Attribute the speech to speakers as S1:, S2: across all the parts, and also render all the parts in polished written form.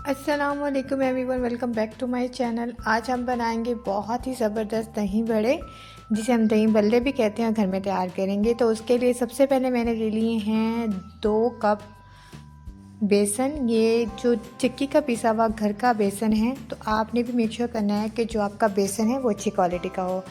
S1: अस्सलाम वालेकुम everyone, welcome back to my channel. आज हम बनाएंगे बहुत ही ज़बरदस्त दही बड़े, जिसे हम दही बल्ले भी कहते हैं, घर में तैयार करेंगे। तो उसके लिए सबसे पहले मैंने ले लिए हैं 2 कप बेसन। ये जो चिक्की का पिसा हुआ घर का बेसन है, तो आपने भी मेक श्योर करना है कि जो आपका बेसन है वो अच्छी क्वालिटी का हो।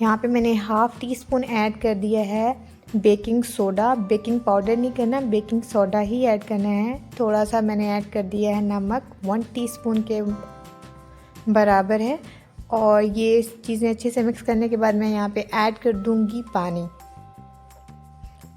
S1: यहाँ पे मैंने हाफ़ टी स्पून ऐड कर दिया है बेकिंग सोडा। बेकिंग पाउडर नहीं करना, बेकिंग सोडा ही ऐड करना है। थोड़ा सा मैंने ऐड कर दिया है नमक, 1 टीस्पून के बराबर है। और ये चीज़ें अच्छे से मिक्स करने के बाद मैं यहाँ पे ऐड कर दूँगी पानी।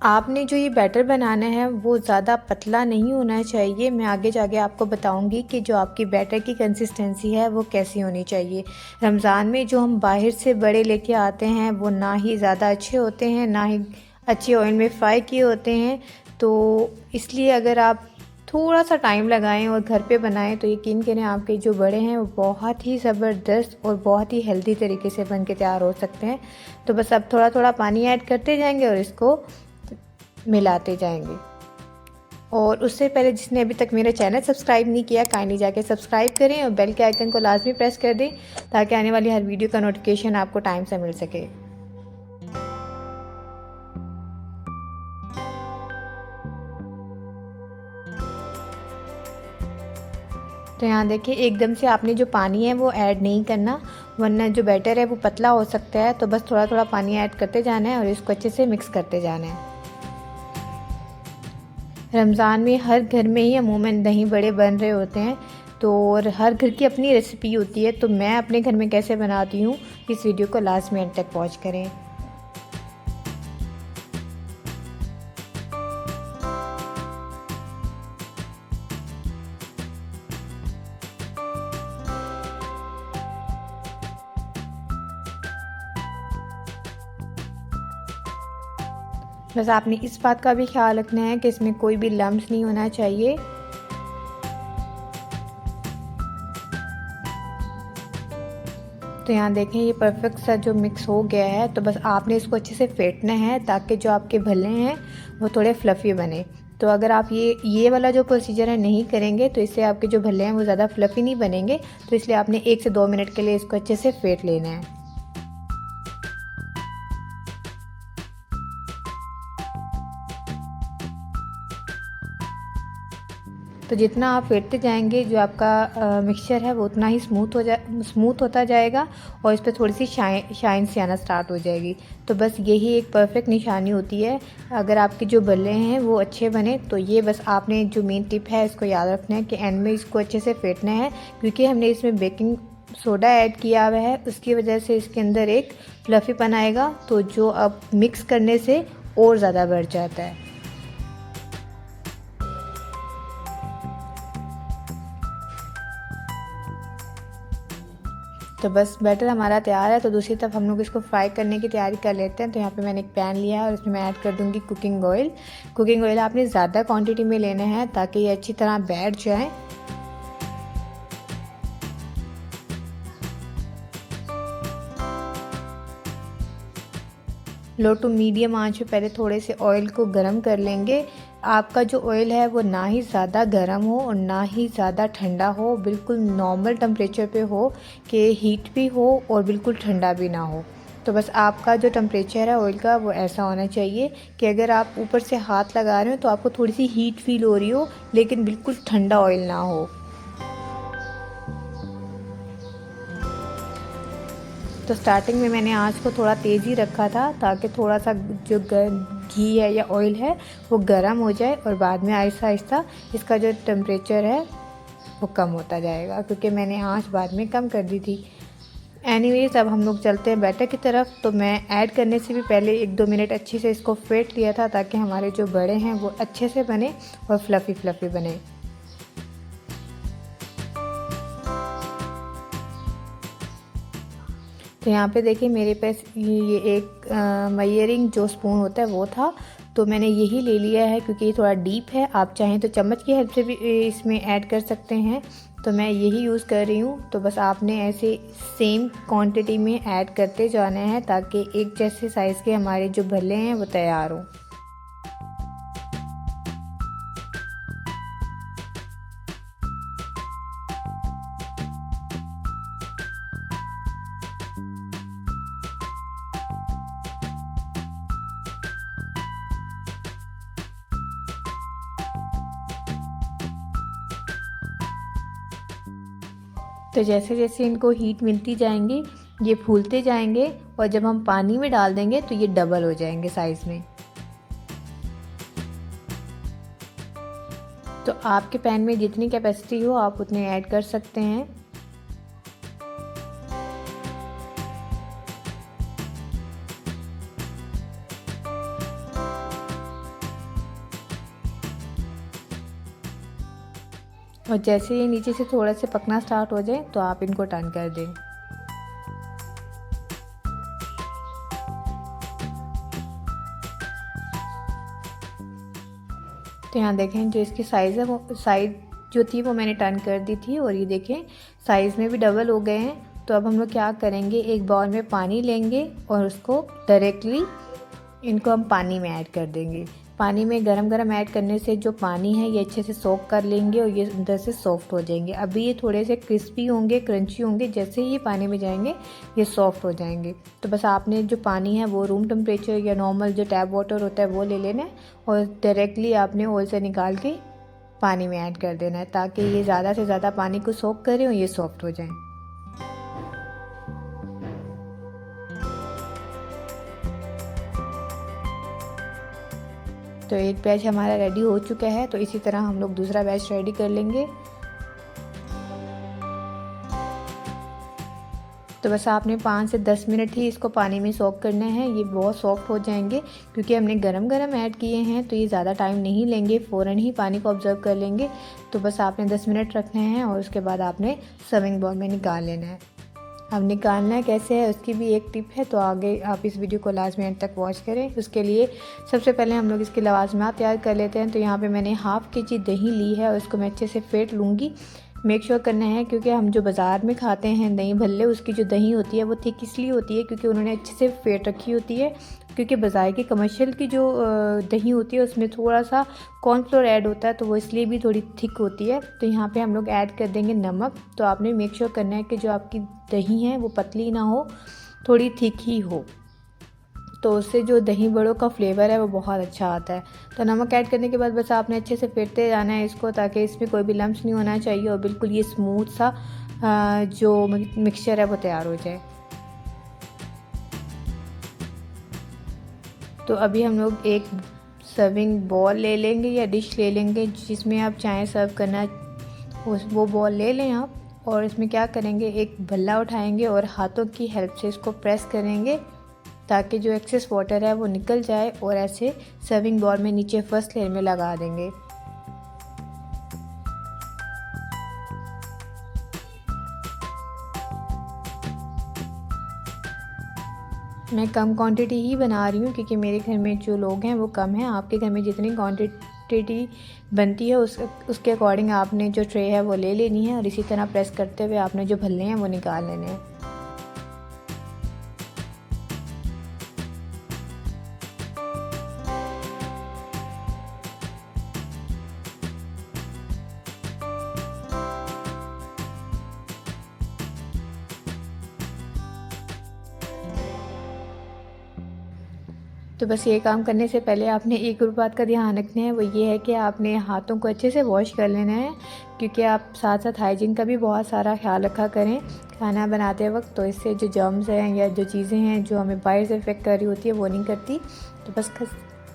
S1: आपने जो ये बैटर बनाना है वो ज़्यादा पतला नहीं होना चाहिए। मैं आगे जाके आपको बताऊंगी कि जो आपकी बैटर की कंसिस्टेंसी है वो कैसी होनी चाहिए। रमज़ान में जो हम बाहर से बड़े लेके आते हैं वो ना ही ज़्यादा अच्छे होते हैं, ना ही अच्छे ऑयल में फ्राई किए होते हैं। तो इसलिए अगर आप थोड़ा सा टाइम लगाएं और घर पे बनाएं तो यकीन करें आपके जो बड़े हैं वो बहुत ही ज़बरदस्त और बहुत ही हेल्दी तरीके से बन के तैयार हो सकते हैं। तो बस अब थोड़ा थोड़ा पानी ऐड करते जाएंगे और इसको मिलाते जाएंगे। और उससे पहले जिसने अभी तक मेरा चैनल सब्सक्राइब नहीं किया, काइंडली जाके सब्सक्राइब करें और बेल के आइकन को लाजमी प्रेस कर दें ताकि आने वाली हर वीडियो का नोटिफिकेशन आपको टाइम से मिल सके। तो यहाँ देखिए, एकदम से आपने जो पानी है वो ऐड नहीं करना, वरना जो बैटर है वो पतला हो सकता है। तो बस थोड़ा थोड़ा पानी ऐड करते जाना है और इसको अच्छे से मिक्स करते जाना है। रमज़ान में हर घर में ही अमूमन दही बड़े बन रहे होते हैं, तो और हर घर की अपनी रेसिपी होती है। तो मैं अपने घर में कैसे बनाती हूँ, इस वीडियो को लास्ट में एंड तक वॉच करें। बस आपने इस बात का भी ख्याल रखना है कि इसमें कोई भी लम्स नहीं होना चाहिए। तो यहाँ देखें, ये परफेक्ट सा जो मिक्स हो गया है। तो बस आपने इसको अच्छे से फेंटना है ताकि जो आपके भल्ले हैं वो थोड़े फ्लफ़ी बने। तो अगर आप ये वाला जो प्रोसीजर है नहीं करेंगे तो इससे आपके जो भल्ले हैं वो ज़्यादा फ्लफ़ी नहीं बनेंगे। तो इसलिए आपने 1 से 2 मिनट के लिए इसको अच्छे से फेंट लेना है। तो जितना आप फेंटते जाएंगे जो आपका मिक्सचर है वो उतना ही स्मूथ होता जाएगा और इस पर थोड़ी सी शाइन से आना स्टार्ट हो जाएगी। तो बस यही एक परफेक्ट निशानी होती है अगर आपके जो बल्ले हैं वो अच्छे बने। तो ये बस आपने जो मेन टिप है इसको याद रखना है कि एंड में इसको अच्छे से फेंटना है, क्योंकि हमने इसमें बेकिंग सोडा ऐड किया हुआ है, उसकी वजह से इसके अंदर एक फ्लफ़ीपन आएगा। तो जो अब मिक्स करने से और ज़्यादा बढ़ जाता है। तो बस बैटर हमारा तैयार है। तो दूसरी तरफ हम लोग इसको फ्राई करने की तैयारी कर लेते हैं। तो यहाँ पे मैंने एक पैन लिया है और इसमें मैं ऐड कर दूँगी कुकिंग ऑयल। कुकिंग ऑयल आपने ज़्यादा क्वांटिटी में लेना है ताकि ये अच्छी तरह बैठ जाए। लो टू मीडियम आंच पे पहले थोड़े से ऑयल को गरम कर लेंगे। आपका जो ऑयल है वो ना ही ज़्यादा गर्म हो और ना ही ज़्यादा ठंडा हो, बिल्कुल नॉर्मल टेम्परेचर पे हो कि हीट भी हो और बिल्कुल ठंडा भी ना हो। तो बस आपका जो टेम्परेचर है ऑयल का वो ऐसा होना चाहिए कि अगर आप ऊपर से हाथ लगा रहे हो तो आपको थोड़ी सी हीट फील हो रही हो, लेकिन बिल्कुल ठंडा ऑयल ना हो। तो स्टार्टिंग में मैंने आँच को थोड़ा तेज़ ही रखा था ताकि थोड़ा सा जो घी है या ऑयल है वो गर्म हो जाए और बाद में आहिस्ता आहिस्ता इसका जो टेम्परेचर है वो कम होता जाएगा, क्योंकि मैंने आँच बाद में कम कर दी थी। एनीवेज, अब हम लोग चलते हैं बैटर की तरफ। तो मैं ऐड करने से भी पहले 1-2 मिनट अच्छे से इसको फेंट लिया था ताकि हमारे जो बड़े हैं वो अच्छे से बने और फ्लफ़ी बने। तो यहाँ पे देखिए, मेरे पास ये एक मेजरिंग जो स्पून होता है वो था, तो मैंने यही ले लिया है क्योंकि ये थोड़ा डीप है। आप चाहें तो चम्मच की हेल्प से भी इसमें ऐड कर सकते हैं, तो मैं यही यूज़ कर रही हूँ। तो बस आपने ऐसे सेम क्वांटिटी में ऐड करते जाना है ताकि एक जैसे साइज़ के हमारे जो भल्ले हैं वो तैयार हों। तो जैसे जैसे इनको हीट मिलती जाएंगी ये फूलते जाएंगे और जब हम पानी में डाल देंगे तो ये डबल हो जाएंगे साइज़ में। तो आपके पैन में जितनी कैपेसिटी हो आप उतने ऐड कर सकते हैं। और जैसे ये नीचे से थोड़ा से पकना स्टार्ट हो जाए तो आप इनको टर्न कर दें। तो यहाँ देखें जो इसकी साइज़ है वो साइड जो थी वो मैंने टर्न कर दी थी और ये देखें साइज़ में भी डबल हो गए हैं। तो अब हम लोग क्या करेंगे, एक बाउल में पानी लेंगे और उसको डायरेक्टली इनको हम पानी में ऐड कर देंगे। पानी में गरम गरम ऐड करने से जो पानी है ये अच्छे से सोक कर लेंगे और ये अंदर से सॉफ्ट हो जाएंगे। अभी ये थोड़े से क्रिस्पी होंगे, क्रंची होंगे, जैसे ही ये पानी में जाएंगे ये सॉफ्ट हो जाएंगे। तो बस आपने जो पानी है वो रूम टेम्परेचर या नॉर्मल जो टैप वाटर होता है वो ले लेना है और डायरेक्टली आपने ओल से निकाल के पानी में ऐड कर देना है ताकि ये ज़्यादा से ज़्यादा पानी को सोक करें और ये सॉफ्ट हो जाएँ। तो एक बैच हमारा रेडी हो चुका है, तो इसी तरह हम लोग दूसरा बैच रेडी कर लेंगे। तो बस आपने 5 से 10 मिनट ही इसको पानी में सोक करना है, ये बहुत सॉफ्ट हो जाएंगे क्योंकि हमने गरम गरम ऐड किए हैं तो ये ज़्यादा टाइम नहीं लेंगे, फ़ौरन ही पानी को ऑब्जर्व कर लेंगे। तो बस आपने 10 मिनट रखने हैं और उसके बाद आपने सर्विंग बाउल में निकाल लेना है। अब निकालना है कैसे है उसकी भी एक टिप है, तो आगे आप इस वीडियो को लास्ट मिनट तक वॉच करें। उसके लिए सबसे पहले हम लोग इसके लवाजमात तैयार कर लेते हैं। तो यहाँ पे मैंने हाफ़ केजी दही ली है और उसको मैं अच्छे से फेंट लूँगी। मेक श्योर करना है क्योंकि हम जो बाज़ार में खाते हैं दही भल्ले, उसकी जो दही होती है वो थिक इसलिए होती है क्योंकि उन्होंने अच्छे से फेंट रखी होती है। क्योंकि बाज़ार की कमर्शियल की जो दही होती है उसमें थोड़ा सा कॉर्नफ्लोर ऐड होता है तो वो इसलिए भी थोड़ी थिक होती है। तो यहाँ पे हम लोग ऐड कर देंगे नमक। तो आपने मेक श्योर करना है कि जो आपकी दही है वो पतली ना हो, थोड़ी थिक ही हो, तो उससे जो दही बड़ों का फ्लेवर है वो बहुत अच्छा आता है। तो नमक ऐड करने के बाद बस आपने अच्छे से फेंटते जाना है इसको ताकि इसमें कोई भी लम्स नहीं होना चाहिए और बिल्कुल ये स्मूथ सा जो मिक्सचर है वो तैयार हो जाए। तो अभी हम लोग एक सर्विंग बॉल ले लेंगे या डिश ले लेंगे जिसमें आप चाहें सर्व करना, वो बॉल ले लें आप। और इसमें क्या करेंगे, एक भल्ला उठाएंगे और हाथों की हेल्प से इसको प्रेस करेंगे ताकि जो एक्सेस वाटर है वो निकल जाए और ऐसे सर्विंग बॉल में नीचे फर्स्ट लेयर में लगा देंगे। मैं कम क्वांटिटी ही बना रही हूँ क्योंकि मेरे घर में जो लोग हैं वो कम हैं। आपके घर में जितनी क्वांटिटी बनती है उसके अकॉर्डिंग आपने जो ट्रे है वो ले लेनी है और इसी तरह प्रेस करते हुए आपने जो भल्ले हैं वो निकाल लेने हैं। तो बस ये काम करने से पहले आपने एक और बात का ध्यान रखना है, वो ये है कि आपने हाथों को अच्छे से वॉश कर लेना है क्योंकि आप साथ साथ हाइजीन का भी बहुत सारा ख्याल रखा करें खाना बनाते वक्त। तो इससे जो जर्म्स हैं या जो चीज़ें हैं जो हमें बाहर से इफेक्ट कर रही होती है वो नहीं करती। तो बस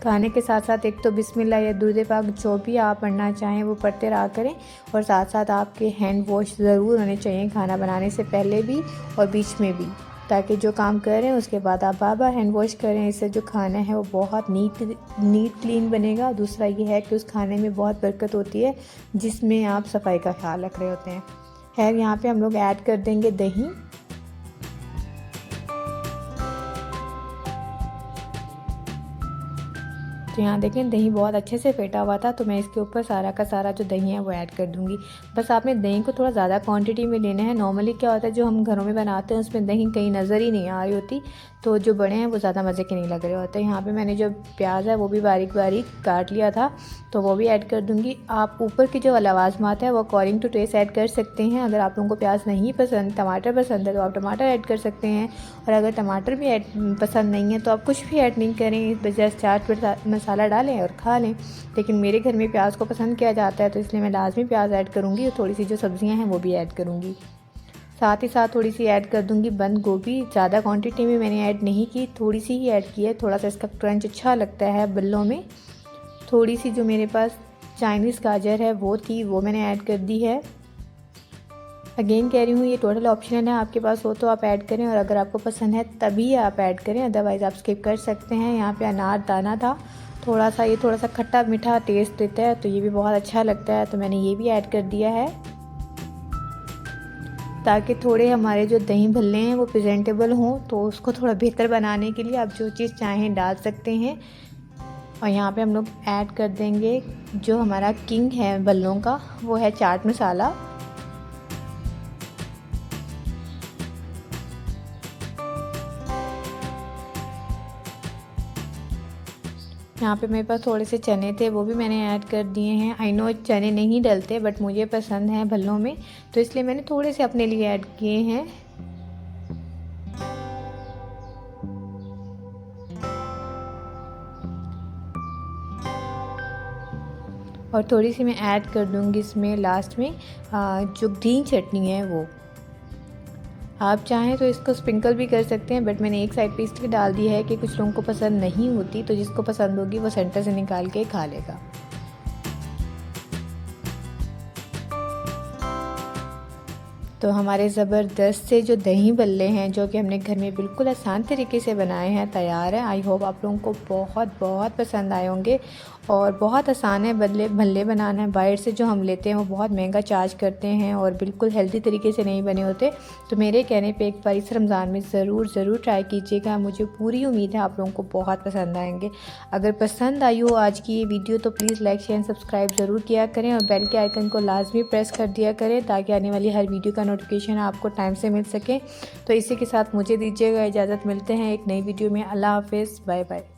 S1: खाने के साथ साथ एक तो बिस्मिल्लाह या दुरूद पाक जो भी आप पढ़ना चाहें वो पढ़ते रहा करें और साथ साथ आपके हैंड वॉश ज़रूर होने चाहिए खाना बनाने से पहले भी और बीच में भी, ताकि जो काम कर रहे हैं उसके बाद आप बार बार हैंड वॉश करें। इससे जो खाना है वो बहुत नीट क्लीन बनेगा। दूसरा ये है कि उस खाने में बहुत बरकत होती है जिसमें आप सफाई का ख्याल रख रहे होते हैं। खैर यहाँ पे हम लोग ऐड कर देंगे दही। तो यहाँ देखें दही बहुत अच्छे से फेंटा हुआ था, तो मैं इसके ऊपर सारा का सारा जो दही है वो ऐड कर दूँगी। बस आपने दही को थोड़ा ज़्यादा क्वांटिटी में लेना है। नॉर्मली क्या होता है जो हम घरों में बनाते हैं उसमें दही कहीं नज़र ही नहीं आ रही होती, तो जो बड़े हैं वो ज़्यादा मज़े के नहीं लग रहे होते। यहाँ पे मैंने जो प्याज है वो भी बारीक बारीक काट लिया था तो वो भी ऐड कर दूँगी। आप ऊपर की जो लवाजमात है वो अकॉर्डिंग टू टेस्ट ऐड कर सकते हैं। अगर आप लोगों को प्याज नहीं पसंद, टमाटर पसंद है तो आप टमाटर ऐड कर सकते हैं, और अगर टमाटर भी पसंद नहीं है तो आप कुछ भी ऐड नहीं करें, जस्ट चाट मसाला डालें और खा लें। लेकिन मेरे घर में प्याज को पसंद किया जाता है तो इसलिए मैं लाजमी प्याज ऐड करूँगी और थोड़ी सी जो सब्ज़ियाँ हैं वो भी ऐड करूँगी। साथ ही साथ थोड़ी सी ऐड कर दूंगी बंद गोभी। ज़्यादा क्वांटिटी में मैंने ऐड नहीं की, थोड़ी सी ही ऐड की है, थोड़ा सा इसका क्रंच अच्छा लगता है बल्लों में। थोड़ी सी जो मेरे पास चाइनीज़ गाजर है वो थी, वो मैंने ऐड कर दी है। अगेन कह रही हूँ ये टोटल ऑप्शनल है, आपके पास हो तो आप ऐड करें और अगर आपको पसंद है तभी आप ऐड करें, अदरवाइज़ आप स्किप कर सकते हैं। यहाँ पे अनार दाना था थोड़ा सा, ये थोड़ा सा खट्टा मीठा टेस्ट देता है तो ये भी बहुत अच्छा लगता है, तो मैंने ये भी ऐड कर दिया है ताकि थोड़े हमारे जो दही भल्ले हैं वो प्रेजेंटेबल हों। तो उसको थोड़ा बेहतर बनाने के लिए आप जो चीज़ चाहें डाल सकते हैं। और यहाँ पे हम लोग ऐड कर देंगे जो हमारा किंग है भल्लों का, वो है चाट मसाला। यहाँ पे मेरे पास थोड़े से चने थे, वो भी मैंने ऐड कर दिए हैं। आई नो चने नहीं डलते बट मुझे पसंद है भल्लों में, तो इसलिए मैंने थोड़े से अपने लिए ऐड किए हैं। और थोड़ी सी मैं ऐड कर दूँगी इसमें लास्ट में जो ग्रीन चटनी है वो। आप चाहें तो इसको स्प्रिंकल भी कर सकते हैं, बट मैंने एक साइड पे इसलिए डाल दी है कि कुछ लोगों को पसंद नहीं होती, तो जिसको पसंद होगी वो सेंटर से निकाल के खा लेगा। तो हमारे ज़बरदस्त से जो दही भल्ले हैं जो कि हमने घर में बिल्कुल आसान तरीके से बनाए हैं, तैयार है। आई होप आप लोगों को बहुत बहुत पसंद आए होंगे और बहुत आसान है भल्ले बनाना। बाहर से जो हम लेते हैं वो बहुत महंगा चार्ज करते हैं और बिल्कुल हेल्दी तरीके से नहीं बने होते। तो मेरे कहने पे एक बार इस रमज़ान में ज़रूर ट्राई कीजिएगा, मुझे पूरी उम्मीद है आप लोगों को बहुत पसंद आएंगे। अगर पसंद आई हो आज की ये वीडियो तो प्लीज़ लाइक शेयर सब्सक्राइब ज़रूर किया करें और बेल के आइकन को लाजमी प्रेस कर दिया करें ताकि आने वाली हर वीडियो का नोटिफिकेशन आपको टाइम से मिल सके। तो इसी के साथ मुझे दीजिएगा इजाज़त, मिलते हैं एक नई वीडियो में। अल्लाह हाफिज़, बाय बाय।